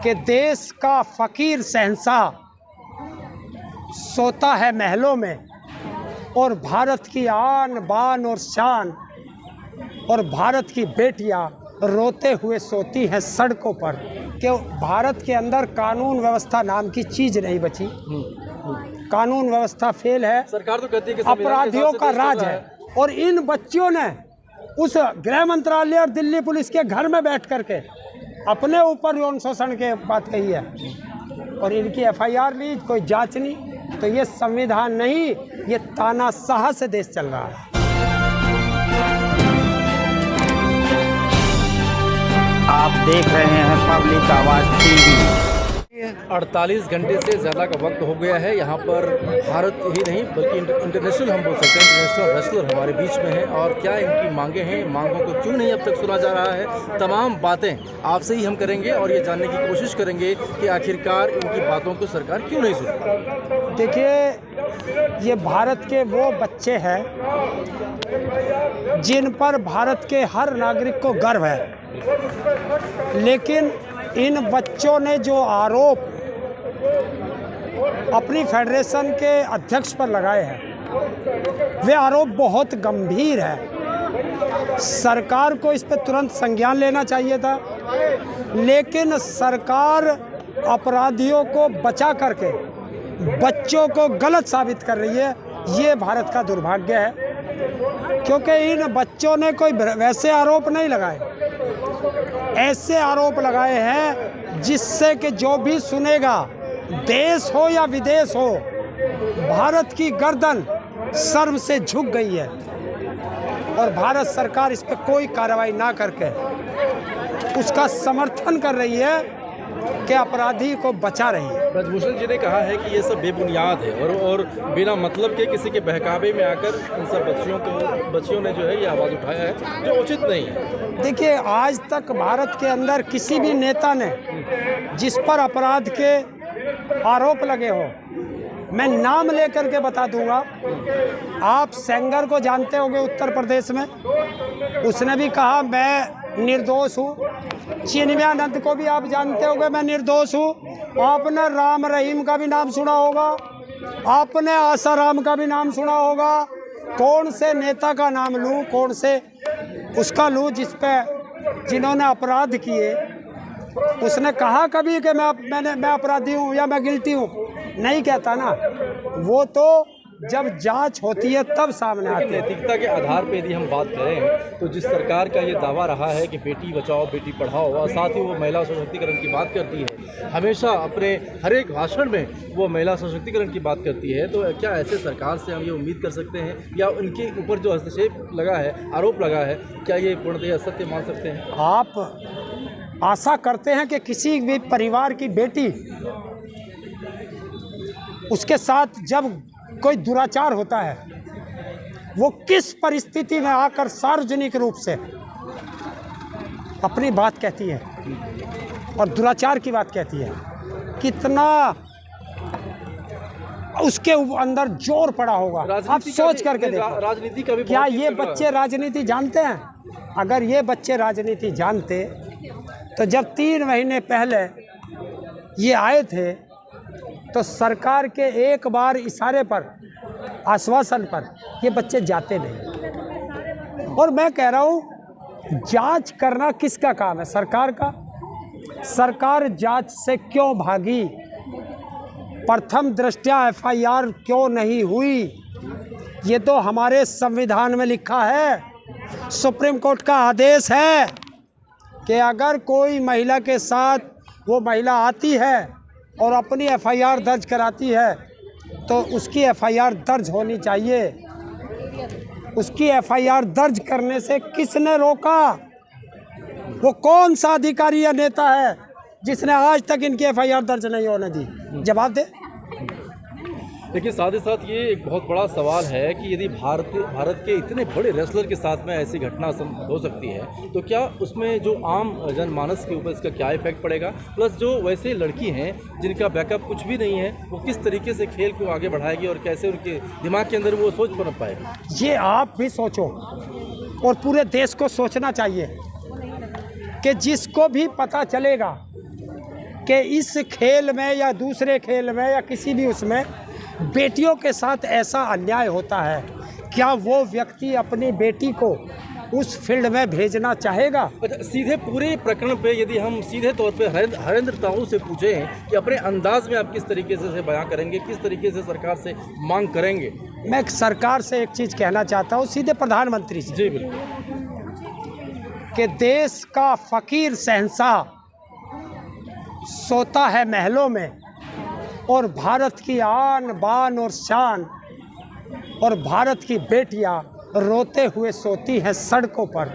कि देश का फ़कीर शहंशाह सोता है महलों में और भारत की आन बान और शान और भारत की बेटियां रोते हुए सोती हैं सड़कों पर, कि भारत के अंदर कानून व्यवस्था नाम की चीज़ नहीं बची। कानून व्यवस्था फेल है, सरकार तो कहती है कि अपराधियों का राज है। और इन बच्चों ने उस गृह मंत्रालय और दिल्ली पुलिस के घर में बैठ करके अपने ऊपर यौन शोषण के बात कही है और इनकी एफआईआर ली, कोई जांच नहीं। तो ये संविधान नहीं, ये तानाशाह से देश चल रहा है। आप देख रहे हैं पब्लिक आवाज़ टीवी। 48 घंटे से ज़्यादा का वक्त हो गया है। यहाँ पर भारत ही नहीं बल्कि इंटरनेशनल हम बोल सकते हैं, इंटरनेशनल रेसलर हमारे बीच में हैं। और क्या इनकी मांगे हैं, मांगों को क्यों नहीं अब तक सुना जा रहा है, तमाम बातें आपसे ही हम करेंगे और ये जानने की कोशिश करेंगे कि आखिरकार इनकी बातों को सरकार क्यों नहीं सुन। देखिए, ये भारत के वो बच्चे हैं जिन पर भारत के हर नागरिक को गर्व है, लेकिन इन बच्चों ने जो आरोप अपनी फेडरेशन के अध्यक्ष पर लगाए हैं, वे आरोप बहुत गंभीर है। सरकार को इस पर तुरंत संज्ञान लेना चाहिए था, लेकिन सरकार अपराधियों को बचा करके बच्चों को गलत साबित कर रही है। ये भारत का दुर्भाग्य है, क्योंकि इन बच्चों ने कोई वैसे आरोप नहीं लगाए, ऐसे आरोप लगाए हैं जिससे कि जो भी सुनेगा, देश हो या विदेश हो, भारत की गर्दन शर्म से झुक गई है। और भारत सरकार इस पर कोई कार्रवाई ना करके उसका समर्थन कर रही है कि अपराधी को बचा रही है। ब्रजभूषण जी ने कहा है कि ये सब बेबुनियाद है और बिना मतलब के किसी के बहकावे में आकर इन सब बच्चियों ने जो है ये आवाज़ उठाया है, जो उचित नहीं है। देखिए, आज तक भारत के अंदर किसी भी नेता ने जिस पर अपराध के आरोप लगे हो, मैं नाम लेकर के बता दूंगा। आप सेंगर को जानते होंगे उत्तर प्रदेश में, उसने भी कहा मैं निर्दोष हूँ। चिन्मयानंद को भी आप जानते होंगे, मैं निर्दोष हूँ। आपने राम रहीम का भी नाम सुना होगा, आपने आसाराम का भी नाम सुना होगा। कौन से नेता का नाम लूँ, कौन से उसका लूँ जिन्होंने अपराध किए? उसने कहा कभी कि मैं अपराधी हूँ या मैं गिल्टी हूँ? नहीं कहता ना। वो तो जब जांच होती है तब सामने आती है। नैतिकता के आधार पर यदि हम बात करें तो जिस सरकार का ये दावा रहा है कि बेटी बचाओ बेटी पढ़ाओ, और साथ ही वो महिला सशक्तिकरण की बात करती है, हमेशा अपने हर एक भाषण में वो महिला सशक्तिकरण की बात करती है, तो क्या ऐसे सरकार से हम ये उम्मीद कर सकते हैं या उनके ऊपर जो हस्तक्षेप लगा है, आरोप लगा है, क्या ये पूर्णतः असत्य मान सकते हैं? आप आशा करते हैं कि किसी भी परिवार की बेटी, उसके साथ जब कोई दुराचार होता है, वो किस परिस्थिति में आकर सार्वजनिक रूप से अपनी बात कहती है और दुराचार की बात कहती है, कितना उसके अंदर जोर पड़ा होगा। आप सोच करके देखो, राजनीति का भी क्या ये बच्चे राजनीति जानते हैं? अगर ये बच्चे राजनीति जानते तो जब 3 महीने पहले ये आए थे तो सरकार के एक बार इशारे पर, आश्वासन पर ये बच्चे जाते नहीं। और मैं कह रहा हूँ, जांच करना किसका काम है? सरकार का। सरकार जांच से क्यों भागी? प्रथम दृष्टया एफआईआर क्यों नहीं हुई? ये तो हमारे संविधान में लिखा है, सुप्रीम कोर्ट का आदेश है कि अगर कोई महिला के साथ वो महिला आती है और अपनी एफआईआर दर्ज कराती है तो उसकी एफआईआर दर्ज होनी चाहिए। उसकी एफआईआर दर्ज करने से किसने रोका? वो कौन सा अधिकारी या नेता है जिसने आज तक इनकी एफआईआर दर्ज नहीं होने दी? जवाब दे। लेकिन साथ ही साथ ये एक बहुत बड़ा सवाल है कि यदि भारत के इतने बड़े रेसलर के साथ में ऐसी घटना हो सकती है तो क्या उसमें जो आम जनमानस के ऊपर इसका क्या इफेक्ट पड़ेगा? प्लस जो वैसे लड़की हैं जिनका बैकअप कुछ भी नहीं है, वो किस तरीके से खेल को आगे बढ़ाएगी और कैसे उनके दिमाग के अंदर वो सोच बन पाएगी? ये आप भी सोचो और पूरे देश को सोचना चाहिए कि जिसको भी पता चलेगा कि इस खेल में या दूसरे खेल में या किसी भी उसमें बेटियों के साथ ऐसा अन्याय होता है, क्या वो व्यक्ति अपनी बेटी को उस फील्ड में भेजना चाहेगा? अच्छा, सीधे पूरे प्रकरण पे यदि हम सीधे तौर पे हरेंद्र ताऊ से पूछें कि अपने अंदाज में आप किस तरीके से बयां करेंगे, किस तरीके से सरकार से मांग करेंगे? मैं सरकार से एक चीज़ कहना चाहता हूँ, सीधे प्रधानमंत्री से, जी बिल्कुल, कि देश का फकीर शहंशाह सोता है महलों में और भारत की आन बान और शान और भारत की बेटियां रोते हुए सोती हैं सड़कों पर।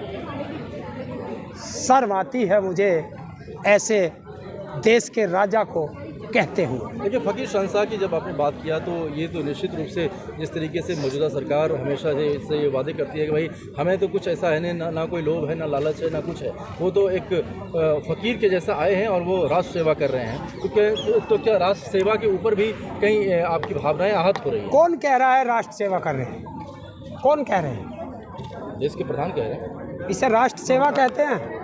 शर्म आती है मुझे ऐसे देश के राजा को कहते हुए। देखिए फकीर शहंशाह की जब आपने बात किया तो ये तो निश्चित रूप से जिस तरीके से मौजूदा सरकार हमेशा से ये वादे करती है कि भाई हमें तो कुछ ऐसा है नहीं, ना कोई लोभ है, ना लालच है, ना कुछ है, वो तो एक फ़कीर के जैसा आए हैं और वो राष्ट्र सेवा कर रहे हैं। तो क्या राष्ट्र सेवा के ऊपर भी कहीं आपकी भावनाएं आहत हो रही हैं? कौन कह रहा है राष्ट्र सेवा कर रहे हैं? कौन कह रहे हैं? देश के प्रधान कह रहे हैं। इसे राष्ट्र सेवा कहते हैं?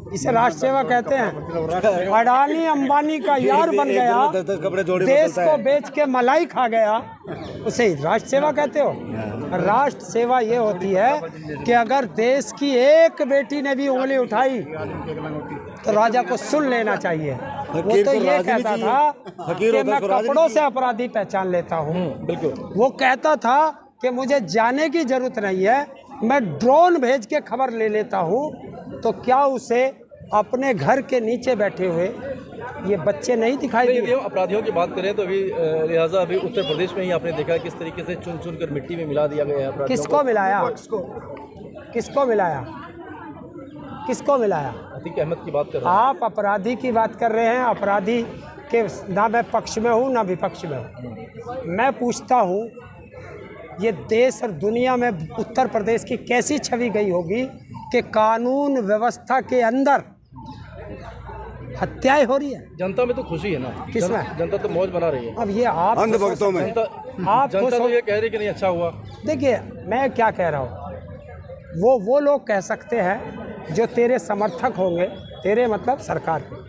इसे राष्ट्र सेवा कहते हैं? अडानी अंबानी का यार बन गया, देश को बेच के मलाई खा गया, उसे राष्ट्र सेवा कहते हो? राष्ट्र सेवा ये होती है कि अगर देश की एक बेटी ने भी उंगली उठाई तो राजा को सुन लेना चाहिए। वो तो ये कहता था कि मैं कपड़ों से अपराधी पहचान लेता हूँ। बिल्कुल, वो कहता था कि मुझे जाने की जरूरत नहीं है, मैं ड्रोन भेज के खबर ले लेता हूँ। तो क्या उसे अपने घर के नीचे बैठे हुए ये बच्चे नहीं दिखाई यदि दिए? हम अपराधियों की बात करें तो अभी लिहाजा अभी उत्तर प्रदेश में ही आपने देखा किस तरीके से चुन चुन कर मिट्टी में मिला दिया गया है अपराधियों किसको मिलाया? किसको मिलाया? किसको मिलाया? अतीक अहमद की बात कर रहे हैं। आप अपराधी की बात कर रहे हैं। अपराधी के ना मैं पक्ष में हूँ ना विपक्ष में हूँ। मैं पूछता हूँ, ये देश और दुनिया में उत्तर प्रदेश की कैसी छवि गई होगी कि कानून व्यवस्था के अंदर हत्याएं हो रही है। जनता में तो खुशी है ना, किसमें? जनता तो मौज बना रही है। अब ये आप अंधभक्तों में जनता तो ये कह रही है कि नहीं अच्छा हुआ। देखिए, मैं क्या कह रहा हूँ, वो लोग कह सकते हैं जो तेरे समर्थक होंगे, तेरे मतलब सरकार के।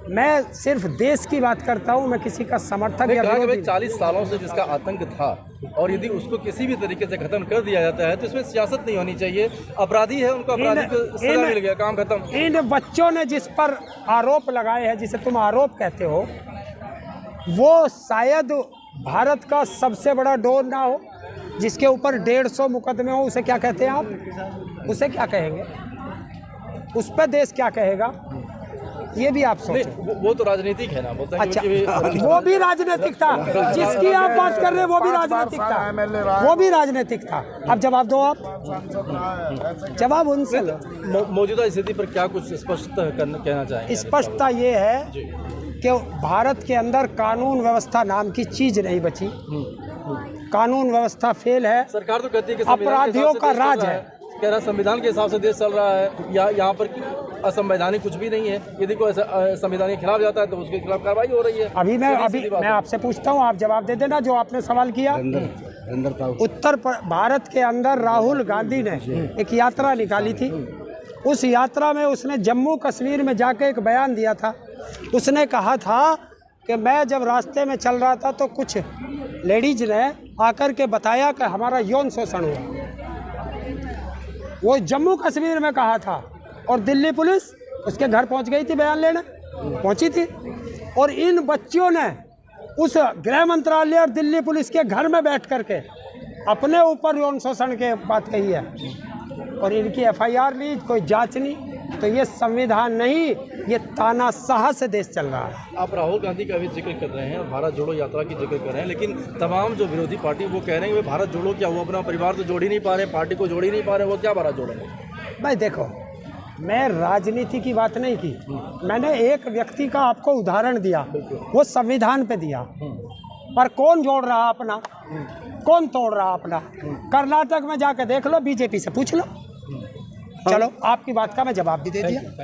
मैं सिर्फ देश की बात करता हूँ, मैं किसी का समर्थक या कहा कि भाई विरोधी। 40 सालों से जिसका आतंक था और यदि उसको किसी भी तरीके से खत्म कर दिया जाता है तो इसमें सियासत नहीं होनी चाहिए। अपराधी है, उनको अपराधी को सजा मिल गया, काम खत्म। इन बच्चों ने जिस पर आरोप लगाए हैं, जिसे तुम आरोप कहते हो, वो शायद भारत का सबसे बड़ा डोर ना हो, जिसके ऊपर 150 मुकदमे हो। उसे क्या कहते हैं आप? उसे क्या कहेंगे? उस पर देश क्या कहेगा? ये भी आप सोचें। वो तो राजनीतिक है ना, बोलते हैं अच्छा, कि वो भी राजनीतिक था। जिसकी आप बात कर रहे हैं वो भी राजनीतिक था। वो भी राजनीतिक था। अब जवाब दो, आप जवाब उनसे लो। मौजूदा स्थिति पर क्या कुछ स्पष्ट कहना चाहेंगे? स्पष्टता ये है कि भारत के अंदर कानून व्यवस्था नाम की चीज नहीं बची। कानून व्यवस्था फेल है। सरकार तो कहती है कि अपराधियों का राज है। कह रहा संविधान के हिसाब से देश चल रहा है, या यहाँ पर असंवैधानिक कुछ भी नहीं है। यदि कोई संविधान के खिलाफ जाता है तो उसके खिलाफ कार्रवाई हो रही है। अभी मैं आपसे पूछता हूँ, आप जवाब दे देना जो आपने सवाल किया। भारत के अंदर राहुल गांधी ने एक यात्रा निकाली थी। उस यात्रा में उसने जम्मू कश्मीर में जाके एक बयान दिया था। उसने कहा था कि मैं जब रास्ते में चल रहा था तो कुछ लेडीज ने आकर के बताया कि हमारा यौन शोषण हुआ। वो जम्मू कश्मीर में कहा था और दिल्ली पुलिस उसके घर पहुंच गई थी, बयान लेने पहुंची थी। और इन बच्चियों ने उस गृह मंत्रालय और दिल्ली पुलिस के घर में बैठ करके अपने ऊपर यौन शोषण के बात कही है और इनकी FIR ली, कोई जांच नहीं। तो ये संविधान नहीं, ये तानाशाह से देश चल रहा है। आप राहुल गांधी का भी जिक्र कर रहे हैं और भारत जोड़ो यात्रा की जिक्र कर रहे हैं, लेकिन तमाम जो विरोधी पार्टी वो कह रहे हैं कि भारत जोड़ो क्या, वो अपना परिवार तो जोड़ ही नहीं पा रहे, पार्टी को जोड़ ही नहीं पा रहे, वो क्या भारत जोड़ेंगे? भाई देखो, मैं राजनीति की बात नहीं की, मैंने एक व्यक्ति का आपको उदाहरण दिया, वो संविधान पे दिया। पर कौन जोड़ रहा अपना, कौन तोड़ रहा अपना? कर्नाटक में जाके देख लो, बीजेपी से पूछ लो। चलो, आपकी बात का मैं जवाब भी दे दिया।